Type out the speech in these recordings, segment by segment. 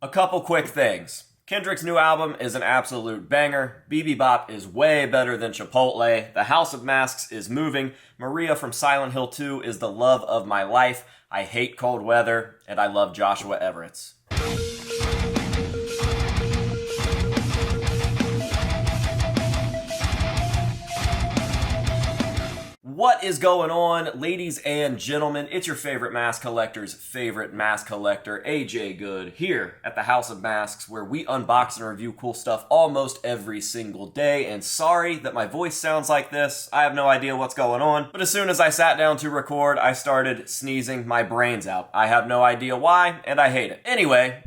A couple quick things. Kendrick's new album is an absolute banger. BB Bop is way better than Chipotle. The House of Masks is moving. Maria from Silent Hill 2 is the love of my life. I hate cold weather, and I love Joshua Everett's. What is going on, ladies and gentlemen? It's your favorite mask collector's favorite mask collector, AJ Good, here at the House of Masks, where we unbox and review cool stuff almost every single day. And sorry that my voice sounds like this. I have no idea what's going on. But as soon as I sat down to record, I started sneezing my brains out. I have no idea why, and I hate it. Anyway,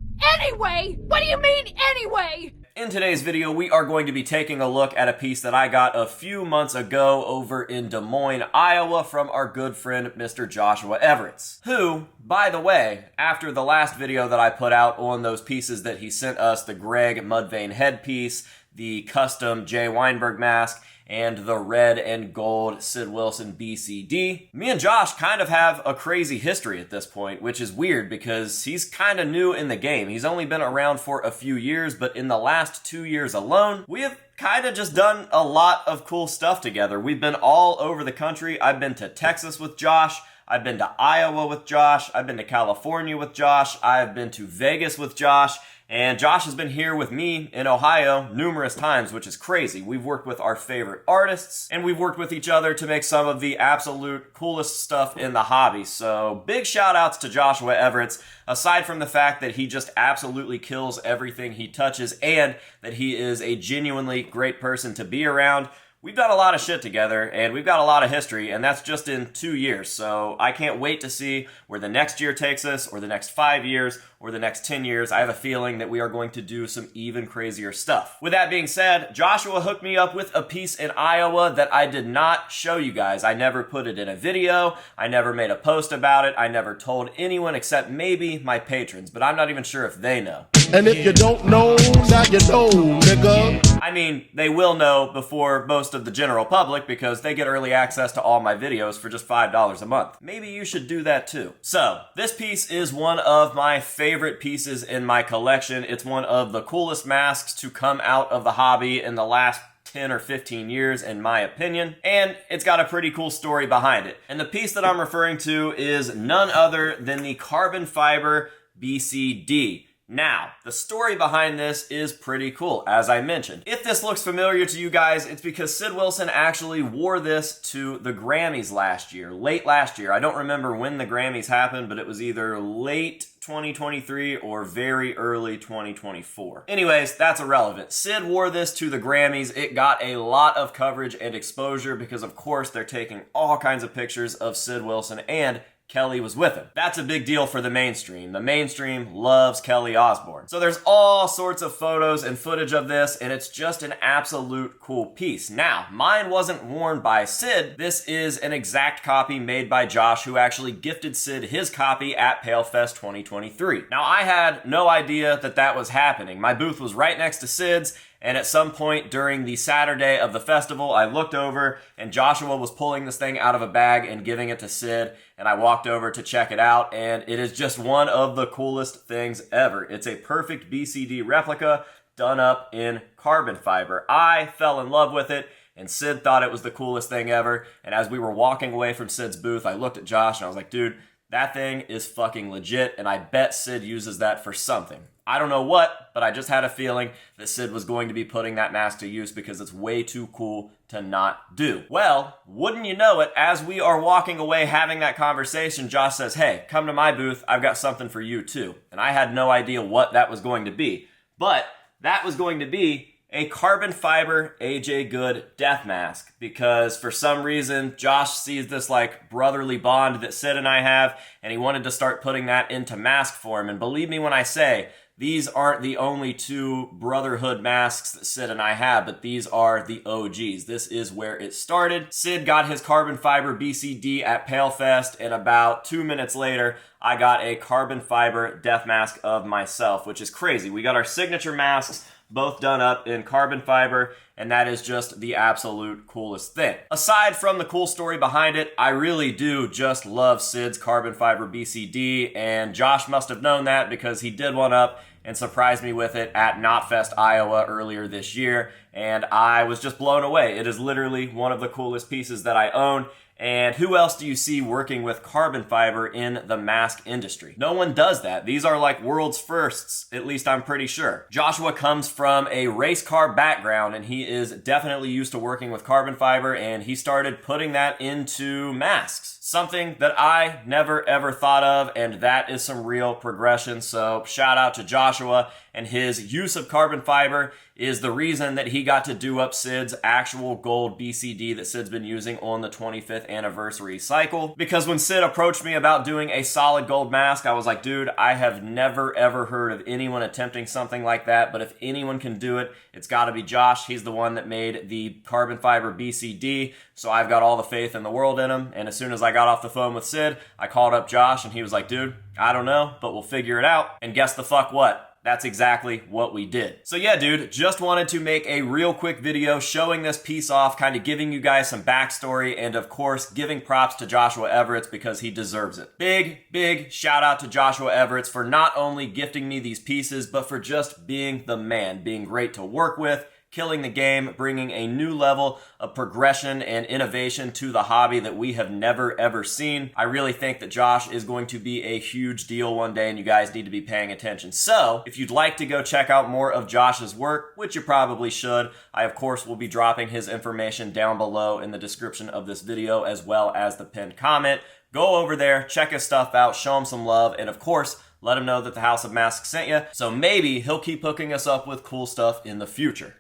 what do you mean, anyway? In today's video, we are going to be taking a look at a piece that I got a few months ago over in Des Moines, Iowa from our good friend, Mr. Joshua Everett's, who, by the way, after the last video that I put out on those pieces that he sent us, the Greg Mudvayne headpiece, the custom Jay Weinberg mask, and the red and gold Sid Wilson BCD. Me and Josh kind of have a crazy history at this point, which is weird because he's kind of new in the game. He's only been around for a few years, but in the last 2 years alone, we have kind of just done a lot of cool stuff together. We've been all over the country. I've been to Texas with Josh. I've been to Iowa with Josh. I've been to California with Josh. I've been to Vegas with Josh. And Josh has been here with me in Ohio numerous times, which is crazy. We've worked with our favorite artists, and we've worked with each other to make some of the absolute coolest stuff in the hobby. So big shout outs to Joshua Everett's, aside from the fact that he just absolutely kills everything he touches and that he is a genuinely great person to be around. We've done a lot of shit together, and we've got a lot of history, and that's just in 2 years, so I can't wait to see where the next year takes us, or the next 5 years, or the next 10 years. I have a feeling that we are going to do some even crazier stuff. With that being said, Joshua hooked me up with a piece in Iowa that I did not show you guys. I never put it in a video, I never made a post about it, I never told anyone except maybe my patrons, but I'm not even sure if they know. And if you don't know, now you know, nigga. I mean, they will know before most of the general public because they get early access to all my videos for just $5 a month. Maybe you should do that too. So, this piece is one of my favorite pieces in my collection. It's one of the coolest masks to come out of the hobby in the last 10 or 15 years, in my opinion, and it's got a pretty cool story behind it. And the piece that I'm referring to is none other than the carbon fiber BCD. Now, the story behind this is pretty cool, as I mentioned. If this looks familiar to you guys, it's because Sid Wilson actually wore this to the Grammys last year, late last year. I don't remember when the Grammys happened, but it was either late 2023 or very early 2024. Anyways, that's irrelevant. Sid wore this to the Grammys. It got a lot of coverage and exposure because, of course, they're taking all kinds of pictures of Sid Wilson, and Kelly was with him. That's a big deal for the mainstream. The mainstream loves Kelly Osbourne. So there's all sorts of photos and footage of this, and it's just an absolute cool piece. Now, mine wasn't worn by Sid. This is an exact copy made by Josh, who actually gifted Sid his copy at PaleFest 2023. Now, I had no idea that that was happening. My booth was right next to Sid's, and at some point during the Saturday of the festival, I looked over and Joshua was pulling this thing out of a bag and giving it to Sid, and I walked over to check it out, and it is just one of the coolest things ever. It's a perfect BCD replica done up in carbon fiber. I fell in love with it, and Sid thought it was the coolest thing ever, and as we were walking away from Sid's booth, I looked at Josh and I was like, dude, that thing is fucking legit, and I bet Sid uses that for something. I don't know what, but I just had a feeling that Sid was going to be putting that mask to use because it's way too cool to not do. Well, wouldn't you know it, as we are walking away having that conversation, Josh says, hey, come to my booth, I've got something for you too. And I had no idea what that was going to be. But that was going to be a carbon fiber AJ Good death mask, because for some reason Josh sees this like brotherly bond that Sid and I have, and he wanted to start putting that into mask form. And believe me when I say, these aren't the only two brotherhood masks that Sid and I have, but these are the OGs. This is where it started. Sid got his carbon fiber BCD at PaleFest, and about 2 minutes later, I got a carbon fiber death mask of myself, which is crazy. We got our signature masks both done up in carbon fiber, and that is just the absolute coolest thing. Aside from the cool story behind it, I really do just love Sid's carbon fiber BCD, and Josh must have known that because he did one up and surprised me with it at Knotfest, Iowa earlier this year, and I was just blown away. It is literally one of the coolest pieces that I own. And who else do you see working with carbon fiber in the mask industry? No one does that. These are like world's firsts, at least I'm pretty sure. Joshua comes from a race car background, and he is definitely used to working with carbon fiber, and he started putting that into masks. Something that I never ever thought of, and that is some real progression. So shout out to Joshua, and his use of carbon fiber is the reason that he got to do up Sid's actual gold BCD that Sid's been using on the 25th anniversary cycle. Because when Sid approached me about doing a solid gold mask, I was like, dude, I have never ever heard of anyone attempting something like that, but if anyone can do it, it's gotta be Josh. He's the one that made the carbon fiber BCD, so I've got all the faith in the world in him. And as soon as I got off the phone with Sid, I called up Josh, and he was like, dude, I don't know, but we'll figure it out. And guess the fuck what? That's exactly what we did. So yeah, dude, just wanted to make a real quick video showing this piece off, kind of giving you guys some backstory, and of course, giving props to Joshua Everett because he deserves it. Big shout out to Joshua Everett for not only gifting me these pieces, but for just being the man, being great to work with, killing the game, bringing a new level of progression and innovation to the hobby that we have never ever seen. I really think that Josh is going to be a huge deal one day, and you guys need to be paying attention. So if you'd like to go check out more of Josh's work, which you probably should, I of course will be dropping his information down below in the description of this video, as well as the pinned comment. Go over there, check his stuff out, show him some love, and of course, let him know that the House of Masks sent you, so maybe he'll keep hooking us up with cool stuff in the future.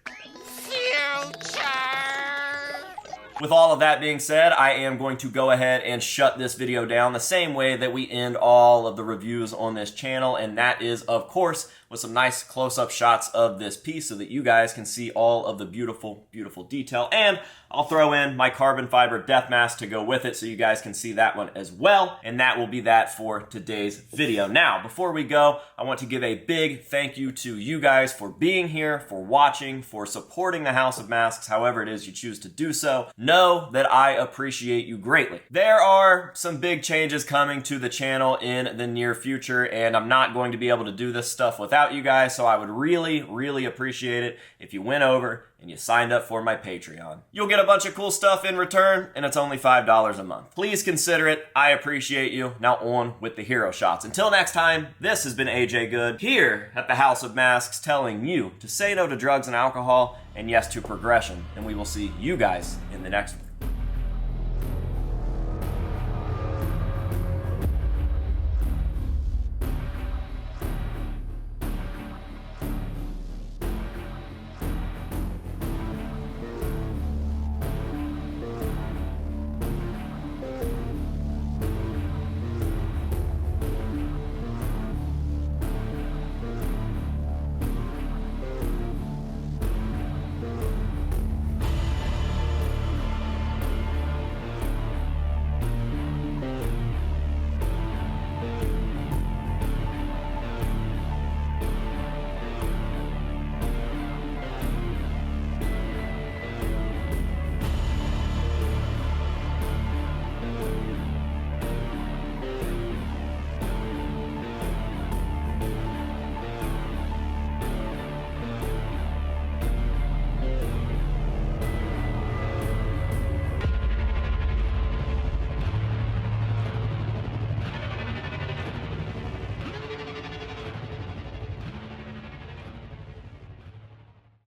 With all of that being said, I am going to go ahead and shut this video down the same way that we end all of the reviews on this channel, and that is, of course, with some nice close-up shots of this piece so that you guys can see all of the beautiful, beautiful detail. And I'll throw in my carbon fiber death mask to go with it so you guys can see that one as well. And that will be that for today's video. Now, before we go, I want to give a big thank you to you guys for being here, for watching, for supporting the House of Masks, however it is you choose to do so. Know that I appreciate you greatly. There are some big changes coming to the channel in the near future, and I'm not going to be able to do this stuff without you guys, so I would really appreciate it if you went over and you signed up for my Patreon. You'll get a bunch of cool stuff in return, and it's only $5 a month. Please consider it. I appreciate you. Now on with the hero shots. Until next time, this has been AJ Good here at the House of Masks, telling you to say no to drugs and alcohol and yes to progression, and we will see you guys in the next one.